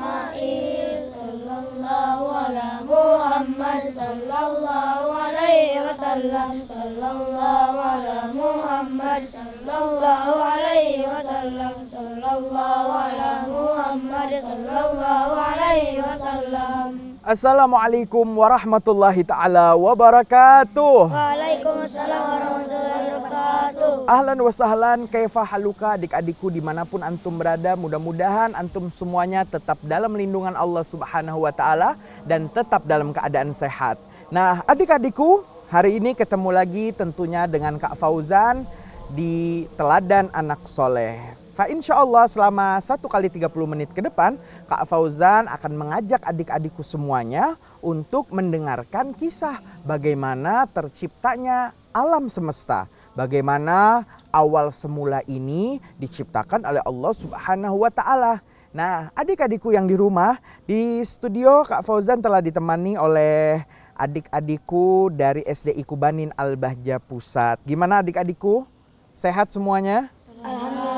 Ismail sallallahu ala Muhammad sallallahu alaihi wasallam sallallahu ala Muhammad sallallahu alaihi wasallam sallallahu ala Muhammad sallallahu alaihi wasallam. Assalamualaikum warahmatullahi ta'ala wabarakatuh. Waalaikumsalam warahmatullahi wabarakatuh. Ahlan wa sahlan, kaifa haluka adik-adikku dimanapun antum berada. Mudah-mudahan antum semuanya tetap dalam lindungan Allah subhanahu wa ta'ala dan tetap dalam keadaan sehat. Nah adik-adikku, hari ini ketemu lagi tentunya dengan Kak Fauzan di Teladan Anak Soleh. Insyaallah selama 1 kali 30 menit ke depan Kak Fauzan akan mengajak adik-adikku semuanya untuk mendengarkan kisah bagaimana terciptanya alam semesta. Bagaimana awal semula ini diciptakan oleh Allah subhanahu wa ta'ala. Nah adik-adikku yang di rumah, di studio Kak Fauzan telah ditemani oleh adik-adikku dari SDI Kubanin Al-Bahjah Pusat. Gimana adik-adikku? Sehat semuanya? Alhamdulillah.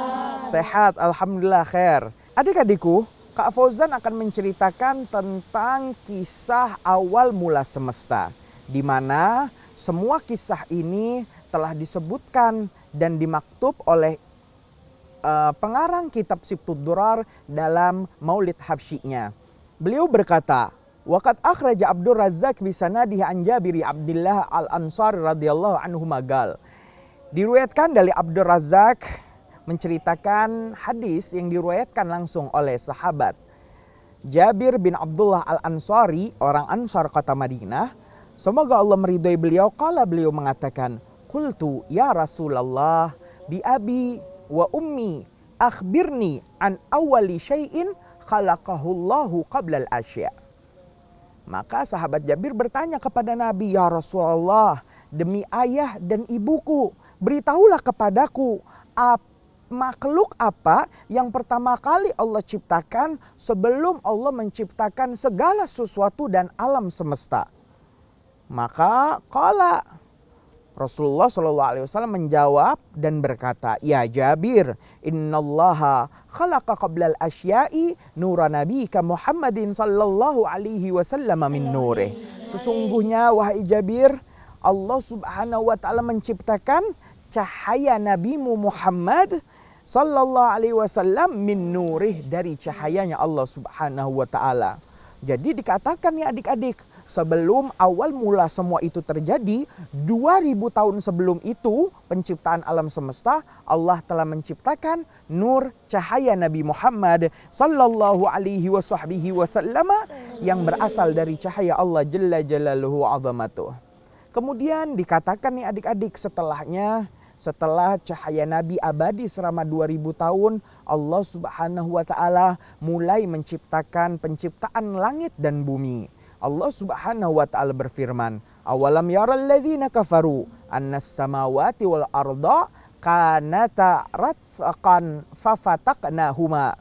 Sehat, alhamdulillah khair. Adik-adikku, Kak Fauzan akan menceritakan tentang kisah awal mula semesta, di mana semua kisah ini telah disebutkan dan dimaktub oleh pengarang kitab Sibtud Durar dalam Maulid Habsyinya. Beliau berkata, "Waqad akhraja Abdur Razzaq bi sanadihi an Jabir Abdillah Al-Ansari radhiyallahu anhu magal." Diriwayatkan dari Abdur Razzaq menceritakan hadis yang diriwayatkan langsung oleh sahabat Jabir bin Abdullah Al-Ansari, orang Ansar kota Madinah. Semoga Allah meridhai beliau. Kala beliau mengatakan, "Qultu ya Rasulullah bi abi wa ummi akhbirni an awwali syai'in khalaqahullahu qabla al-asya." Maka sahabat Jabir bertanya kepada Nabi, "Ya Rasulullah, demi ayah dan ibuku, beritahulah kepadaku makhluk apa yang pertama kali Allah ciptakan sebelum Allah menciptakan segala sesuatu dan alam semesta." Maka qala Rasulullah SAW menjawab dan berkata, "Ya Jabir, innallaha khalaqa qablal asya'i nura nabika Muhammadin sallallahu alaihi wasallam min nurih." Sesungguhnya wahai Jabir, Allah subhanahu wa ta'ala menciptakan cahaya Nabimu Muhammad sallallahu alaihi wasallam min nurih, dari cahayanya Allah subhanahu wa ta'ala. Jadi dikatakan nih adik-adik, sebelum awal mula semua itu terjadi, 2000 tahun sebelum itu penciptaan alam semesta, Allah telah menciptakan nur cahaya Nabi Muhammad sallallahu alaihi wasallam yang berasal dari cahaya Allah jalla jalaluhu azamatuh. Kemudian dikatakan nih adik-adik, setelah cahaya Nabi abadi selama 2000 tahun, Allah subhanahu wa ta'ala mulai menciptakan penciptaan langit dan bumi. Allah subhanahu wa ta'ala berfirman, "Awalam yaral ladzina kafaru annas samawati wal arda kanata ratqan fafataqnahuma."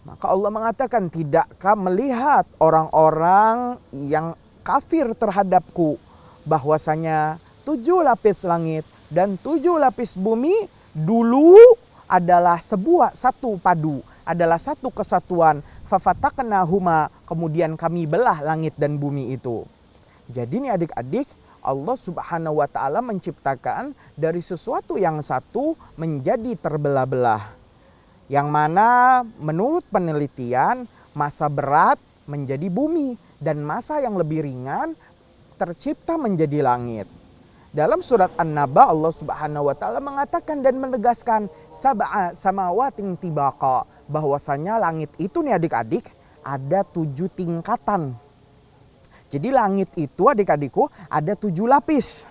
Maka Allah mengatakan, tidakkah melihat orang-orang yang kafir terhadapku bahwasanya 7 lapis langit dan 7 lapis bumi dulu adalah satu padu, adalah satu kesatuan. Fafataqnahuma, kemudian kami belah langit dan bumi itu. Jadi nih adik-adik, Allah subhanahu wa ta'ala menciptakan dari sesuatu yang satu menjadi terbelah-belah. Yang mana menurut penelitian massa berat menjadi bumi dan massa yang lebih ringan tercipta menjadi langit. Dalam surat An-Naba Allah subhanahu wa ta'ala mengatakan dan menegaskan sab'a samawatin tibaqa, bahwasanya langit itu nih adik-adik ada 7 tingkatan. Jadi langit itu adik-adikku ada 7 lapis.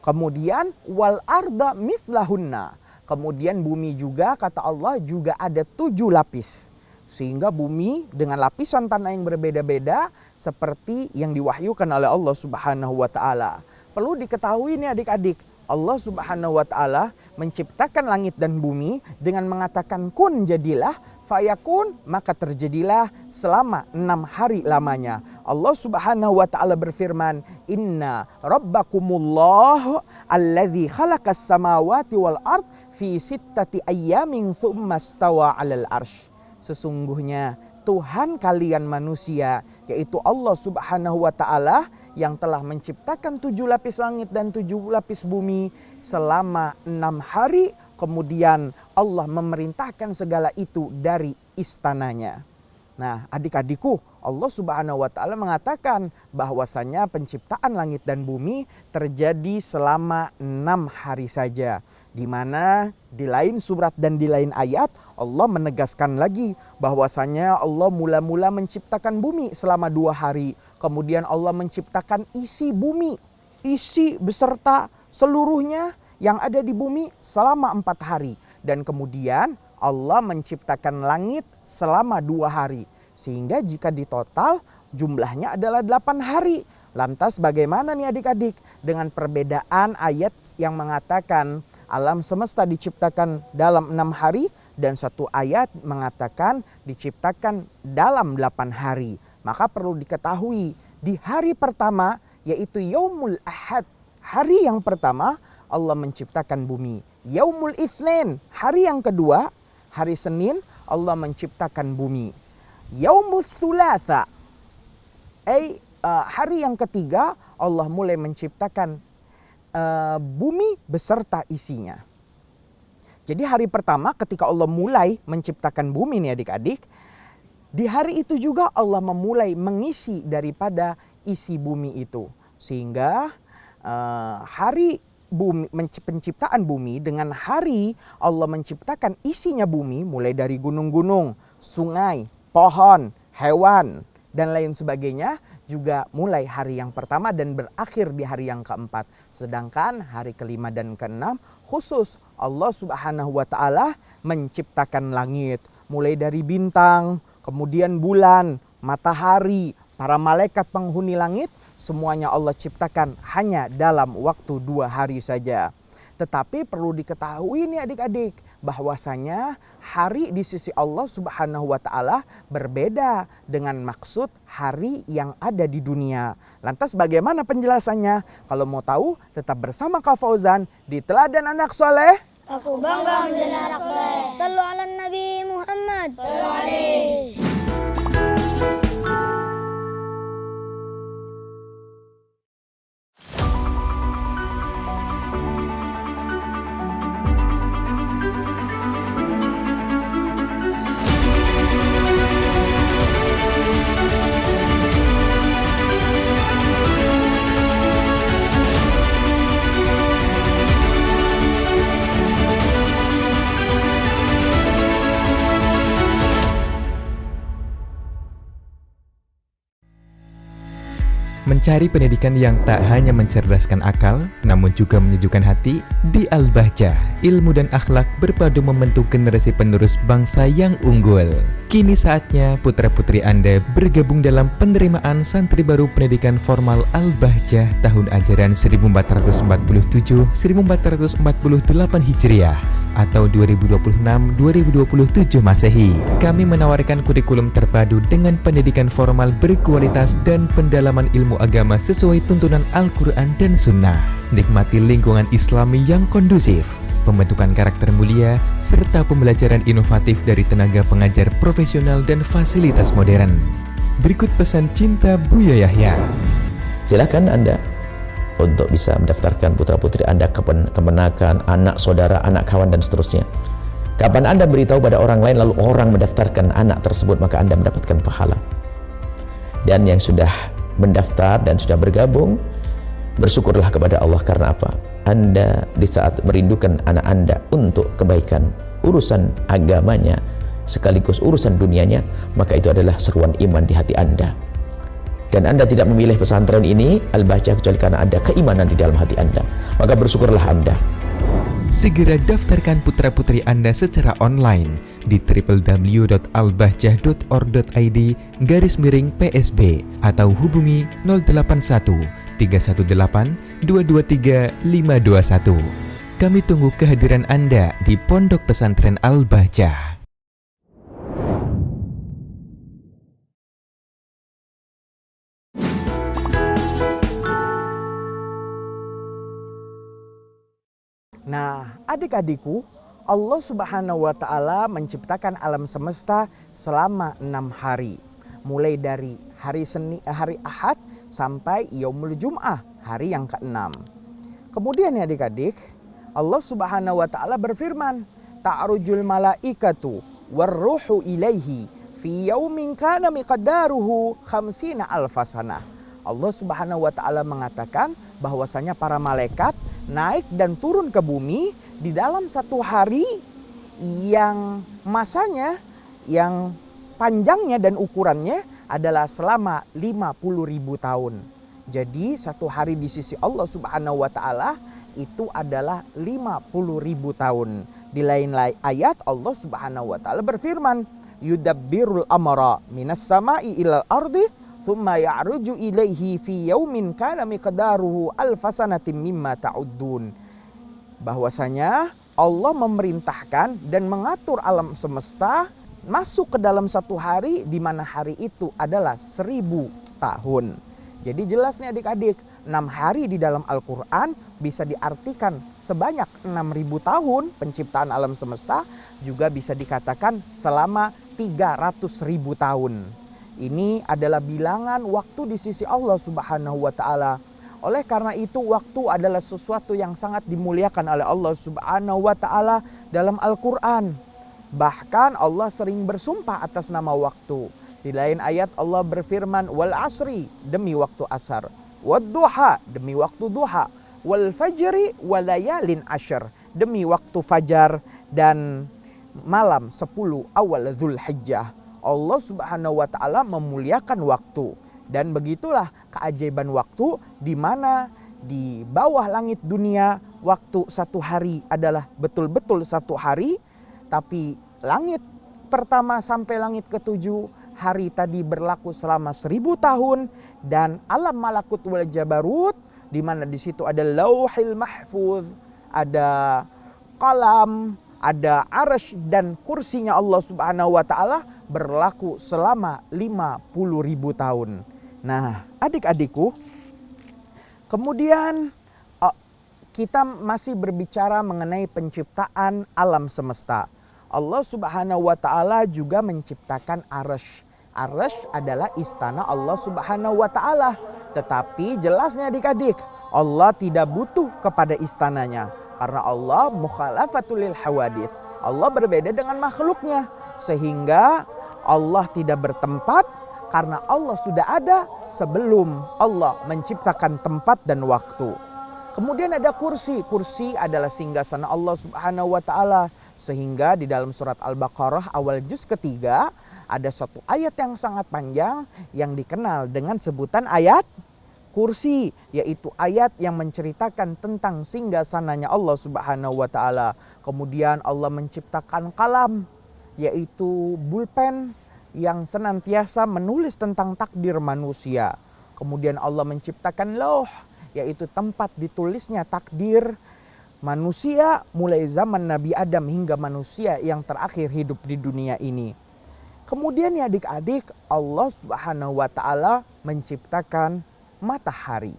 Kemudian wal arda mithlahunna, kemudian bumi juga kata Allah juga ada 7 lapis. Sehingga bumi dengan lapisan tanah yang berbeda-beda seperti yang diwahyukan oleh Allah subhanahu wa ta'ala. Perlu diketahui nih adik-adik, Allah subhanahu wa ta'ala menciptakan langit dan bumi dengan mengatakan kun jadilah, fayakun maka terjadilah selama 6 hari lamanya. Allah subhanahu wa ta'ala berfirman, "Inna rabbakumullah alladzi khalaqas samawati wal ard fi sittati ayyamin thumma stawa 'alal arsy." Sesungguhnya Tuhan kalian manusia, yaitu Allah Subhanahu wa Ta'ala, yang telah menciptakan 7 lapis langit dan 7 lapis bumi selama 6 hari. Kemudian Allah memerintahkan segala itu dari istananya. Nah, adik-adikku, Allah Subhanahu wa Ta'ala mengatakan bahwasanya penciptaan langit dan bumi terjadi selama 6 hari saja. Di mana di lain surat dan di lain ayat Allah menegaskan lagi bahwasanya Allah mula-mula menciptakan bumi selama 2 hari. Kemudian Allah menciptakan isi bumi, isi beserta seluruhnya yang ada di bumi selama 4 hari. Dan kemudian Allah menciptakan langit selama 2 hari. Sehingga jika ditotal jumlahnya adalah 8 hari. Lantas bagaimana nih adik-adik dengan perbedaan ayat yang mengatakan alam semesta diciptakan dalam 6 hari dan satu ayat mengatakan diciptakan dalam 8 hari. Maka perlu diketahui di hari pertama yaitu Yaumul Ahad, hari yang pertama Allah menciptakan bumi. Yaumul Itsnin, hari yang kedua, hari Senin Allah menciptakan bumi. Yaumus Tsulatsa, hari yang ketiga Allah mulai menciptakan bumi beserta isinya. Jadi hari pertama ketika Allah mulai menciptakan bumi nih adik-adik, di hari itu juga Allah memulai mengisi daripada isi bumi itu. Sehingga hari bumi, penciptaan bumi dengan hari Allah menciptakan isinya bumi, mulai dari gunung-gunung, sungai, pohon, hewan, dan lain sebagainya, juga mulai hari yang pertama dan berakhir di hari yang keempat. Sedangkan hari kelima dan keenam khusus Allah Subhanahu wa Ta'ala menciptakan langit, mulai dari bintang, kemudian bulan, matahari, para malaikat penghuni langit, semuanya Allah ciptakan hanya dalam waktu 2 hari saja. Tetapi perlu diketahui nih adik-adik, bahwasanya hari di sisi Allah Subhanahu wa Ta'ala berbeda dengan maksud hari yang ada di dunia. Lantas bagaimana penjelasannya? Kalau mau tahu, tetap bersama Kak Fauzan di Teladan Anak Soleh. Aku bangga menjadi anak soleh. Sallu ala Nabi Muhammad. Sallu alaihi. Mencari pendidikan yang tak hanya mencerdaskan akal, namun juga menyejukkan hati, di Al-Bahjah, ilmu dan akhlak berpadu membentuk generasi penerus bangsa yang unggul. Kini saatnya putra-putri Anda bergabung dalam penerimaan santri baru pendidikan formal Al-Bahjah tahun ajaran 1447-1448 Hijriah atau 2026-2027 Masehi. Kami menawarkan kurikulum terpadu dengan pendidikan formal berkualitas dan pendalaman ilmu agama sesuai tuntunan Al-Quran dan Sunnah. Nikmati lingkungan Islami yang kondusif, pembentukan karakter mulia, serta pembelajaran inovatif dari tenaga pengajar profesional dan fasilitas modern. Berikut pesan cinta Buya Yahya. Silakan Anda untuk bisa mendaftarkan putra-putri Anda ke kemenakan, anak saudara, anak kawan, dan seterusnya. Kapan Anda beritahu pada orang lain lalu orang mendaftarkan anak tersebut, maka Anda mendapatkan pahala. Dan yang sudah mendaftar dan sudah bergabung, bersyukurlah kepada Allah. Karena apa? Anda di saat merindukan anak Anda untuk kebaikan urusan agamanya sekaligus urusan dunianya, maka itu adalah seruan iman di hati Anda. Dan Anda tidak memilih pesantren ini Al-Bahjah kecuali karena ada keimanan di dalam hati Anda. Maka bersyukurlah Anda. Segera daftarkan putra-putri Anda secara online di www.albahjah.org.id/PSB atau hubungi 081 318 223 521. Kami tunggu kehadiran Anda di Pondok Pesantren Al-Bahjah. Nah, adik-adikku, Allah Subhanahu wa Ta'ala menciptakan alam semesta selama 6 hari. Mulai dari hari Ahad sampai Yaumul Jum'ah, hari yang ke-6. Kemudian ya adik-adik, Allah Subhanahu wa Ta'ala berfirman, ta'rujul malaikatu warruhu ilaihi fi yaumin kana miqdaruhu 50 alfasanah. Allah Subhanahu wa Ta'ala mengatakan bahwasanya para malaikat naik dan turun ke bumi di dalam satu hari yang masanya, yang panjangnya dan ukurannya adalah selama 50.000 tahun. Jadi satu hari di sisi Allah Subhanahu wa Ta'ala itu adalah 50.000 tahun. Di lain ayat Allah Subhanahu wa Ta'ala berfirman, yudabbirul amra minas sama'i ilal ardi thumma ya'ruju ilaihi fi yaumin kana miqdaruhu alfasanatin mimma ta'uddun. Bahwasanya Allah memerintahkan dan mengatur alam semesta masuk ke dalam satu hari, di mana hari itu adalah 1000 tahun. Jadi jelas nih adik-adik, 6 hari di dalam Al-Quran bisa diartikan sebanyak 6.000 tahun penciptaan alam semesta, juga bisa dikatakan selama 300.000 tahun. Ini adalah bilangan waktu di sisi Allah Subhanahu wa Ta'ala. Oleh karena itu waktu adalah sesuatu yang sangat dimuliakan oleh Allah Subhanahu wa Ta'ala dalam Al-Quran. Bahkan Allah sering bersumpah atas nama waktu. Di lain ayat Allah berfirman, wal asri, demi waktu asar, wad duha, demi waktu duha, wal fajri walayalin asyr, demi waktu fajar dan malam 10 awal Dzulhijjah. Allah Subhanahu wa Ta'ala memuliakan waktu. Dan begitulah keajaiban waktu, di mana di bawah langit dunia waktu satu hari adalah betul-betul satu hari. Tapi langit pertama sampai langit ketujuh, hari tadi berlaku selama 1000 tahun. Dan alam malakut wal jabarut, di mana di situ ada lauhil mahfuz, ada qalam, ada arsy dan kursinya Allah Subhanahu wa Ta'ala berlaku selama 50.000 tahun. Nah, adik-adikku, kemudian kita masih berbicara mengenai penciptaan alam semesta. Allah Subhanahu wa Ta'ala juga menciptakan arsy. Arsy adalah istana Allah Subhanahu wa Ta'ala. Tetapi jelasnya adik-adik, Allah tidak butuh kepada istananya. Karena Allah mukhalafatul lil hawadits. Allah berbeda dengan makhluknya. Sehingga Allah tidak bertempat, karena Allah sudah ada sebelum Allah menciptakan tempat dan waktu. Kemudian ada kursi. Kursi adalah singgasana Allah Subhanahu wa Ta'ala. Sehingga di dalam surat Al-Baqarah awal juz ketiga ada satu ayat yang sangat panjang yang dikenal dengan sebutan ayat kursi, yaitu ayat yang menceritakan tentang singgasananya Allah Subhanahu wa Ta'ala. Kemudian Allah menciptakan kalam, yaitu pulpen yang senantiasa menulis tentang takdir manusia. Kemudian Allah menciptakan lauh, yaitu tempat ditulisnya takdir manusia mulai zaman Nabi Adam hingga manusia yang terakhir hidup di dunia ini. Kemudian ya adik-adik, Allah Subhanahu wa Ta'ala menciptakan matahari.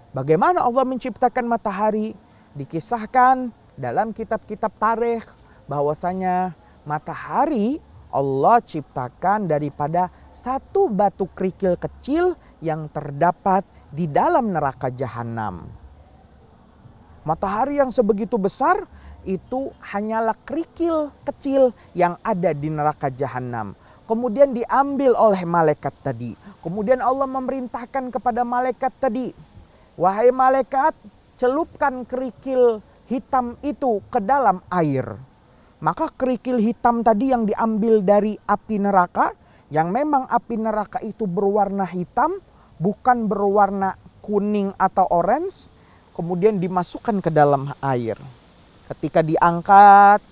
Bagaimana Allah menciptakan matahari? Dikisahkan dalam kitab-kitab tarikh bahwasanya matahari Allah ciptakan daripada satu batu kerikil kecil yang terdapat di dalam neraka jahanam. Matahari yang sebegitu besar itu hanyalah kerikil kecil yang ada di neraka jahanam. Kemudian diambil oleh malaikat tadi. Kemudian Allah memerintahkan kepada malaikat tadi, wahai malaikat, celupkan kerikil hitam itu ke dalam air. Maka kerikil hitam tadi yang diambil dari api neraka, yang memang api neraka itu berwarna hitam, bukan berwarna kuning atau orange, kemudian dimasukkan ke dalam air. Ketika diangkat,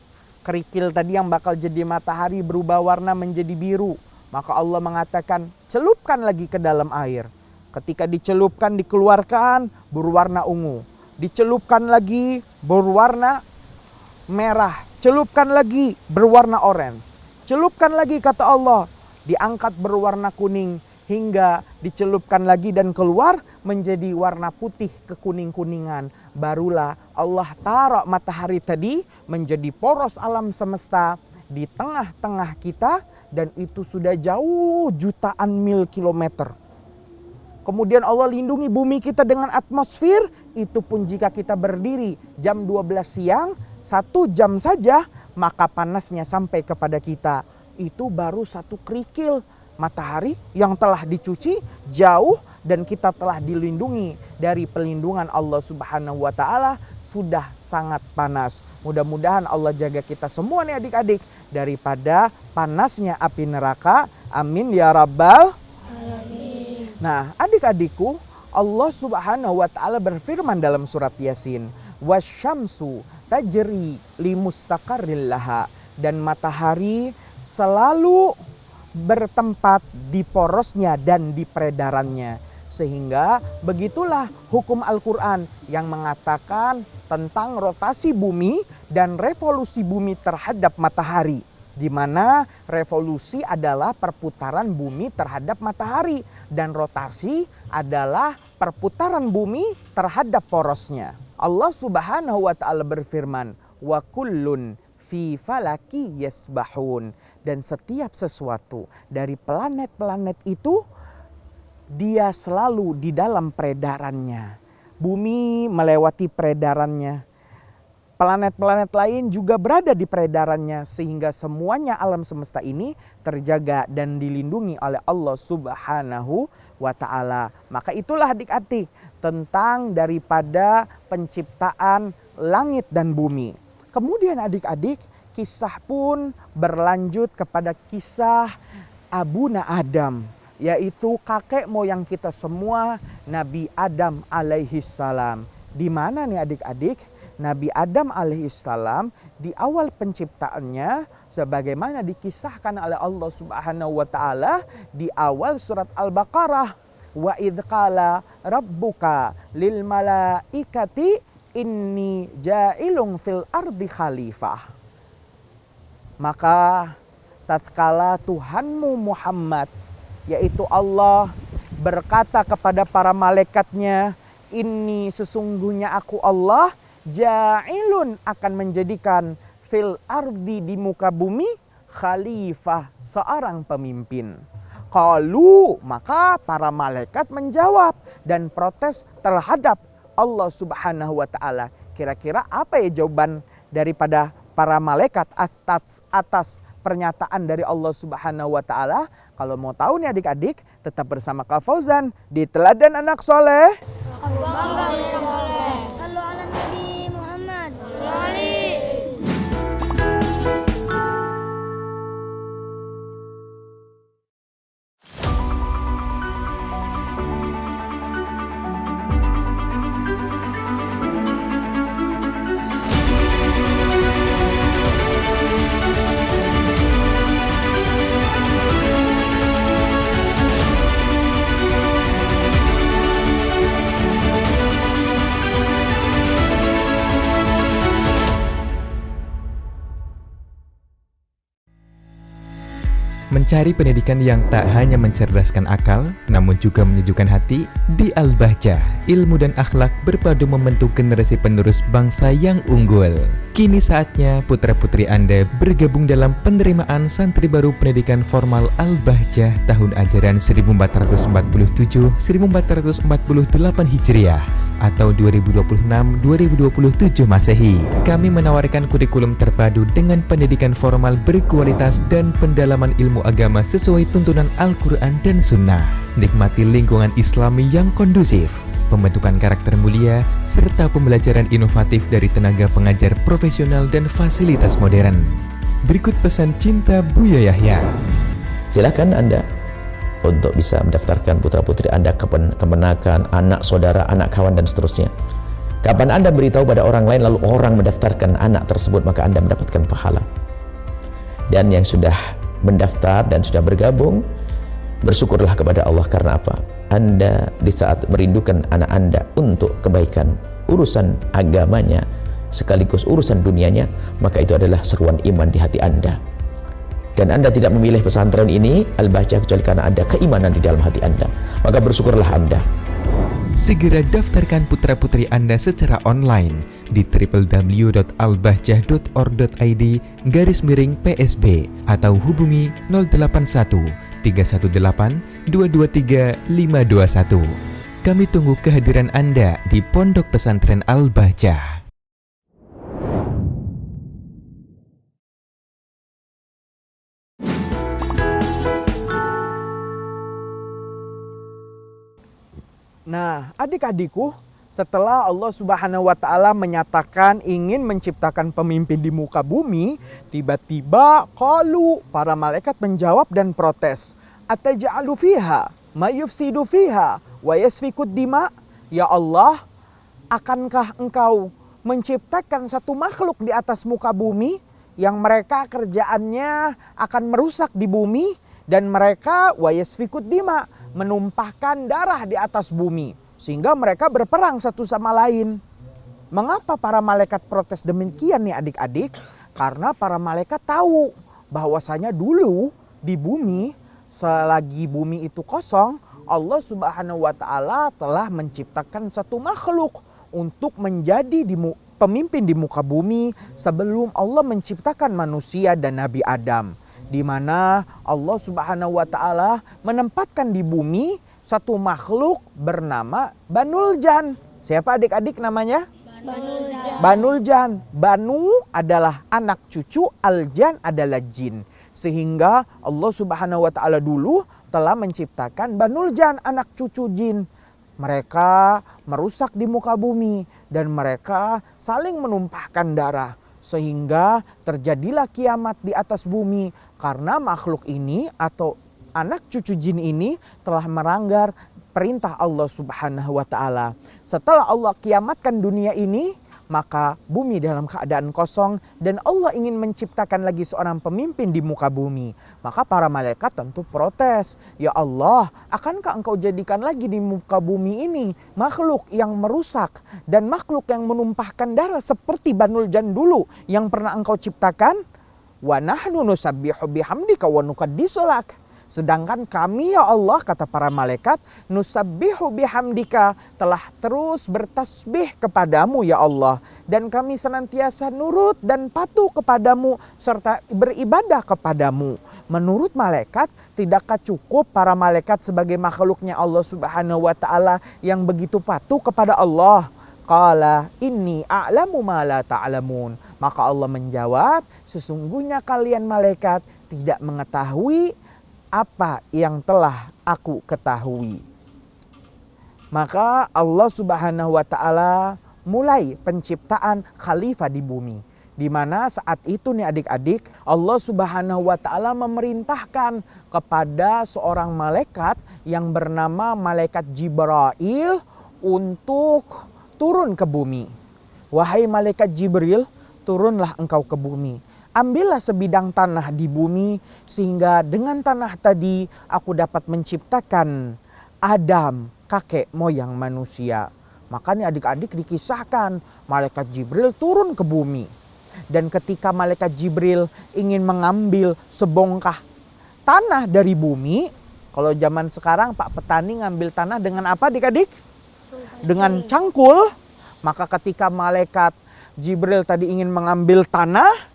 kerikil tadi yang bakal jadi matahari berubah warna menjadi biru. Maka Allah mengatakan, celupkan lagi ke dalam air. Ketika dicelupkan, dikeluarkan, berwarna ungu. Dicelupkan lagi, berwarna merah. Celupkan lagi, berwarna orange. Celupkan lagi, kata Allah, diangkat berwarna kuning. hingga dicelupkan lagi dan keluar menjadi warna putih kekuning-kuningan. Barulah Allah taruh matahari tadi menjadi poros alam semesta di tengah-tengah kita, dan itu sudah jauh jutaan mil kilometer. Kemudian Allah lindungi bumi kita dengan atmosfer, itu pun jika kita berdiri jam 12 siang, 1 jam saja, maka panasnya sampai kepada kita. Itu baru 1 kerikil matahari yang telah dicuci jauh, dan kita telah dilindungi dari pelindungan Allah Subhanahu wa Ta'ala. Sudah sangat panas. Mudah-mudahan Allah jaga kita semua nih adik-adik daripada panasnya api neraka. Amin ya rabbal alamin. Nah, adik-adikku, Allah Subhanahu wa Ta'ala berfirman dalam surat Yasin, wasyamsu tajri limustaqarril laha, dan matahari selalu bertempat di porosnya dan di peredarannya. Sehingga begitulah hukum Al-Quran yang mengatakan tentang rotasi bumi dan revolusi bumi terhadap matahari, di mana revolusi adalah perputaran bumi terhadap matahari dan rotasi adalah perputaran bumi terhadap porosnya. Allah Subhanahu wa Ta'ala berfirman, wa kullun fi falaki yasbahun, dan setiap sesuatu dari planet-planet itu dia selalu di dalam peredarannya. Bumi melewati peredarannya, planet-planet lain juga berada di peredarannya, sehingga semuanya alam semesta ini terjaga dan dilindungi oleh Allah Subhanahu wa Ta'ala. Maka itulah adik-adik tentang daripada penciptaan langit dan bumi. Kemudian adik-adik, kisah pun berlanjut kepada kisah Abuna Adam, yaitu kakek moyang kita semua, Nabi Adam alaihissalam. Di mana nih adik-adik? Nabi Adam alaihissalam di awal penciptaannya, sebagaimana dikisahkan oleh Allah Subhanahu wa Ta'ala di awal surat Al-Baqarah, wa idh qala rabbuka lil malaikati inni ja'ilung fil ardi khalifah. Maka tatkala Tuhanmu Muhammad, yaitu Allah, berkata kepada para malaikatnya, ini sesungguhnya aku Allah, ja'ilun akan menjadikan fil ardi di muka bumi khalifah, seorang pemimpin. Qalu, maka para malaikat menjawab dan protes terhadap Allah Subhanahu wa Ta'ala. Kira-kira apa ya jawaban daripada para malaikat atas pernyataan dari Allah Subhanahu wa Ta'ala? Kalau mau tahu nih adik-adik, tetap bersama Kak Fauzan di Teladan Anak Soleh. Aku bangga jadi anak soleh. Sallu ala Nabi Muhammad. Mencari pendidikan yang tak hanya mencerdaskan akal, namun juga menyejukkan hati, di Al-Bahjah, ilmu dan akhlak berpadu membentuk generasi penerus bangsa yang unggul. Kini saatnya putra-putri Anda bergabung dalam penerimaan santri baru pendidikan formal Al-Bahjah tahun ajaran 1447-1448 Hijriah atau 2026-2027 Masehi. Kami menawarkan kurikulum terpadu dengan pendidikan formal berkualitas dan pendalaman ilmu agama sesuai tuntunan Al-Quran dan Sunnah. Nikmati lingkungan Islami yang kondusif, pembentukan karakter mulia, serta pembelajaran inovatif dari tenaga pengajar profesional dan fasilitas modern. Berikut pesan cinta Buya Yahya. Silakan Anda untuk bisa mendaftarkan putra-putri Anda ke kemenakan, anak saudara, anak kawan, dan seterusnya. Kapan Anda beritahu pada orang lain lalu orang mendaftarkan anak tersebut, maka Anda mendapatkan pahala. Dan yang sudah mendaftar dan sudah bergabung, bersyukurlah kepada Allah. Karena apa? Anda di saat merindukan anak Anda untuk kebaikan urusan agamanya sekaligus urusan dunianya, maka itu adalah seruan iman di hati Anda. Dan Anda tidak memilih pesantren ini, Al-Bahjah, kecuali karena ada keimanan di dalam hati Anda. Maka bersyukurlah Anda. Segera daftarkan putra-putri Anda secara online di www.albahjah.org.id/PSB atau hubungi 081 318 223 521. Kami tunggu kehadiran Anda di Pondok Pesantren Al-Bahjah. Nah, adik-adikku, setelah Allah Subhanahu wa Ta'ala menyatakan ingin menciptakan pemimpin di muka bumi, tiba-tiba para malaikat menjawab dan protes. Ataj'alu fiha ma yufsidu fiha wa yasfikud dima? Ya Allah, akankah Engkau menciptakan satu makhluk di atas muka bumi yang mereka kerjaannya akan merusak di bumi dan mereka wa yasfikud dima, menumpahkan darah di atas bumi sehingga mereka berperang satu sama lain. Mengapa para malaikat protes demikian nih adik-adik? Karena para malaikat tahu bahwasanya dulu di bumi, selagi bumi itu kosong, Allah Subhanahu wa Ta'ala telah menciptakan satu makhluk untuk menjadi pemimpin di muka bumi sebelum Allah menciptakan manusia dan Nabi Adam, di mana Allah Subhanahu wa Ta'ala menempatkan di bumi satu makhluk bernama Banul Jan. Siapa adik-adik namanya? Banul Jan. Banul Jan. Banu adalah anak cucu, Al-Jan adalah jin. Sehingga Allah Subhanahu wa Ta'ala dulu telah menciptakan Banul Jan, anak cucu jin. Mereka merusak di muka bumi dan mereka saling menumpahkan darah. Sehingga terjadilah kiamat di atas bumi karena makhluk ini atau anak cucu jin ini telah melanggar perintah Allah Subhanahu wa Ta'ala. Setelah Allah kiamatkan dunia ini, maka bumi dalam keadaan kosong dan Allah ingin menciptakan lagi seorang pemimpin di muka bumi. Maka para malaikat tentu protes. Ya Allah, akankah Engkau jadikan lagi di muka bumi ini makhluk yang merusak dan makhluk yang menumpahkan darah seperti Banul Jan dulu yang pernah Engkau ciptakan? Wa nahnu nusabbihu bihamdika wa nuqaddisu lak. Sedangkan kami ya Allah, kata para malaikat, nusabbihu bihamdika, telah terus bertasbih kepadamu ya Allah. Dan kami senantiasa nurut dan patuh kepadamu serta beribadah kepadamu. Menurut malaikat, tidakkah cukup para malaikat sebagai makhluknya Allah Subhanahu wa Ta'ala yang begitu patuh kepada Allah? Qala inni a'lamu ma la ta'lamun. Maka Allah menjawab, sesungguhnya kalian malaikat tidak mengetahui apa yang telah aku ketahui. Maka Allah Subhanahu wa Ta'ala mulai penciptaan khalifah di bumi. Di mana saat itu nih adik-adik, Allah Subhanahu wa Ta'ala memerintahkan kepada seorang malaikat yang bernama malaikat Jibril untuk turun ke bumi. Wahai malaikat Jibril, turunlah engkau ke bumi. Ambillah sebidang tanah di bumi sehingga dengan tanah tadi aku dapat menciptakan Adam, kakek moyang manusia. Makanya adik-adik dikisahkan malaikat Jibril turun ke bumi. Dan ketika malaikat Jibril ingin mengambil sebongkah tanah dari bumi, kalau zaman sekarang Pak Petani ngambil tanah dengan apa adik-adik? Dengan cangkul. Maka ketika malaikat Jibril tadi ingin mengambil tanah,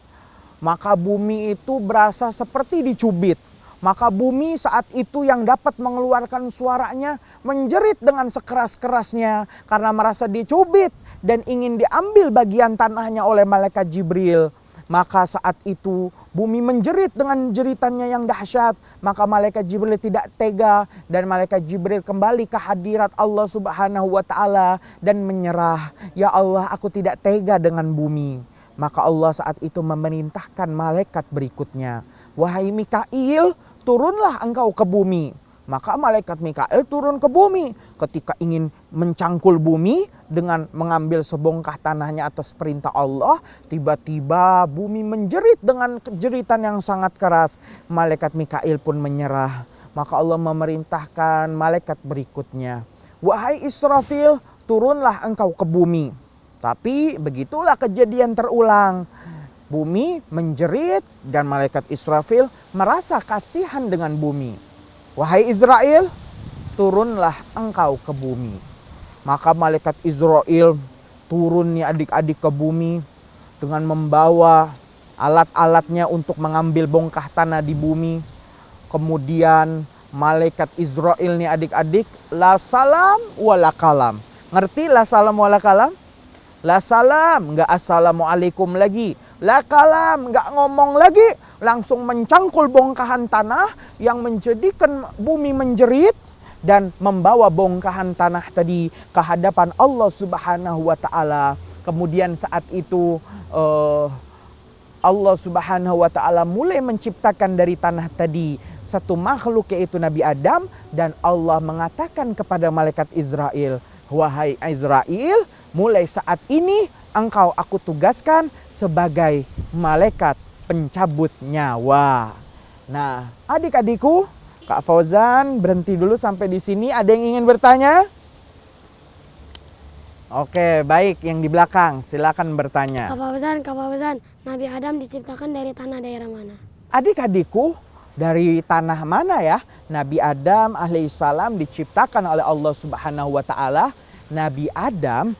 maka bumi itu berasa seperti dicubit. Maka bumi saat itu yang dapat mengeluarkan suaranya menjerit dengan sekeras-kerasnya karena merasa dicubit dan ingin diambil bagian tanahnya oleh malaikat Jibril. Maka saat itu bumi menjerit dengan jeritannya yang dahsyat. Maka malaikat Jibril tidak tega dan malaikat Jibril kembali ke hadirat Allah Subhanahu wa Ta'ala dan menyerah. Ya Allah, aku tidak tega dengan bumi. Maka Allah saat itu memerintahkan malaikat berikutnya. Wahai Mikail, turunlah engkau ke bumi. Maka malaikat Mikail turun ke bumi. Ketika ingin mencangkul bumi dengan mengambil sebongkah tanahnya atas perintah Allah, tiba-tiba bumi menjerit dengan jeritan yang sangat keras. Malaikat Mikail pun menyerah. Maka Allah memerintahkan malaikat berikutnya. Wahai Israfil, turunlah engkau ke bumi. Tapi begitulah kejadian terulang. Bumi menjerit dan malaikat Israfil merasa kasihan dengan bumi. Wahai Israel, turunlah engkau ke bumi. Maka malaikat Israel turun nih adik-adik ke bumi dengan membawa alat-alatnya untuk mengambil bongkah tanah di bumi. Kemudian malaikat Israel nih adik-adik, la salam wala kalam. Ngerti la salam wala kalam? La salam, nggak assalamualaikum lagi. La kalam, nggak ngomong lagi. Langsung mencangkul bongkahan tanah yang menjadikan bumi menjerit dan membawa bongkahan tanah tadi ke hadapan Allah Subhanahu wa taala. Kemudian saat itu Allah Subhanahu wa taala mulai menciptakan dari tanah tadi satu makhluk, yaitu Nabi Adam, dan Allah mengatakan kepada malaikat Israel, wahai Israel, mulai saat ini engkau aku tugaskan sebagai malaikat pencabut nyawa. Nah, adik-adikku, Kak Fauzan berhenti dulu sampai di sini. Ada yang ingin bertanya? Oke, baik, yang di belakang silakan bertanya. Kak Fauzan, Nabi Adam diciptakan dari tanah daerah mana? Adik-adikku, dari tanah mana ya? Nabi Adam alaihissalam diciptakan oleh Allah Subhanahu wa taala. Nabi Adam,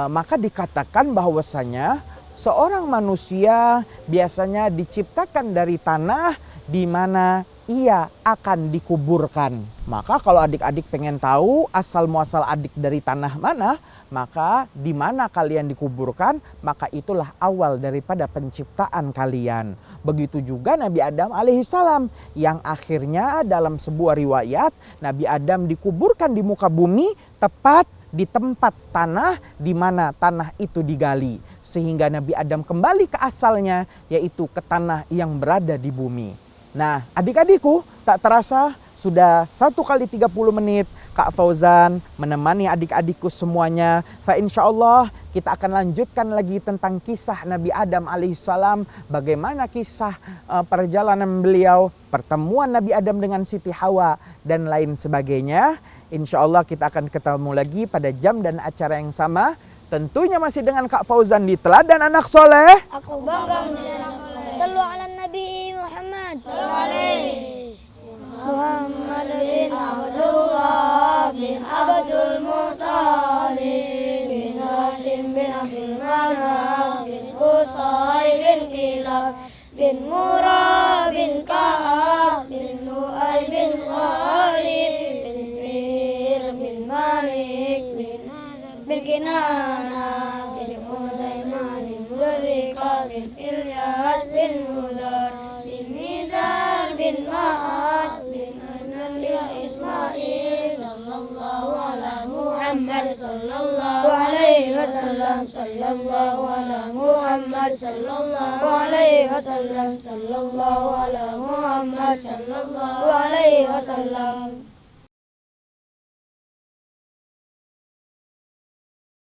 maka dikatakan bahwasanya seorang manusia biasanya diciptakan dari tanah di mana ia akan dikuburkan. Maka kalau adik-adik pengen tahu asal muasal adik dari tanah mana, maka di mana kalian dikuburkan, maka itulah awal daripada penciptaan kalian. Begitu juga Nabi Adam alaihissalam, yang akhirnya dalam sebuah riwayat Nabi Adam dikuburkan di muka bumi tepat di tempat tanah di mana tanah itu digali, sehingga Nabi Adam kembali ke asalnya, yaitu ke tanah yang berada di bumi. Nah, adik-adikku, tak terasa sudah 1 kali 30 menit Kak Fauzan menemani adik-adikku semuanya. Fa insyaallah kita akan lanjutkan lagi tentang kisah Nabi Adam alaihissalam, bagaimana kisah perjalanan beliau, pertemuan Nabi Adam dengan Siti Hawa dan lain sebagainya. Insyaallah kita akan ketemu lagi pada jam dan acara yang sama. Tentunya masih dengan Kak Fauzan di Teladan Anak Soleh. Aku bangga menjadi anak soleh. Sallu ala Nabi Muhammad. Muhammad bin Abdullah bin Abdul Muttalib bin Hasim bin Abdul Manaf bin Qusay bin Kilab bin Murrah bin Ka'ab bin Lu'ay bin Khalid bin Fir bin Malik bin Kinana bin Uzaiman bin Durrika bin Ilyas bin Mudar bin Nizar bin Ma'ad bin Anan bin Ismail sallallahu ala Muhammad sallallahu alaihi wasallam sallallahu ala Muhammad sallallahu alaihi wasallam sallallahu ala Muhammad sallallahu alaihi wasallam.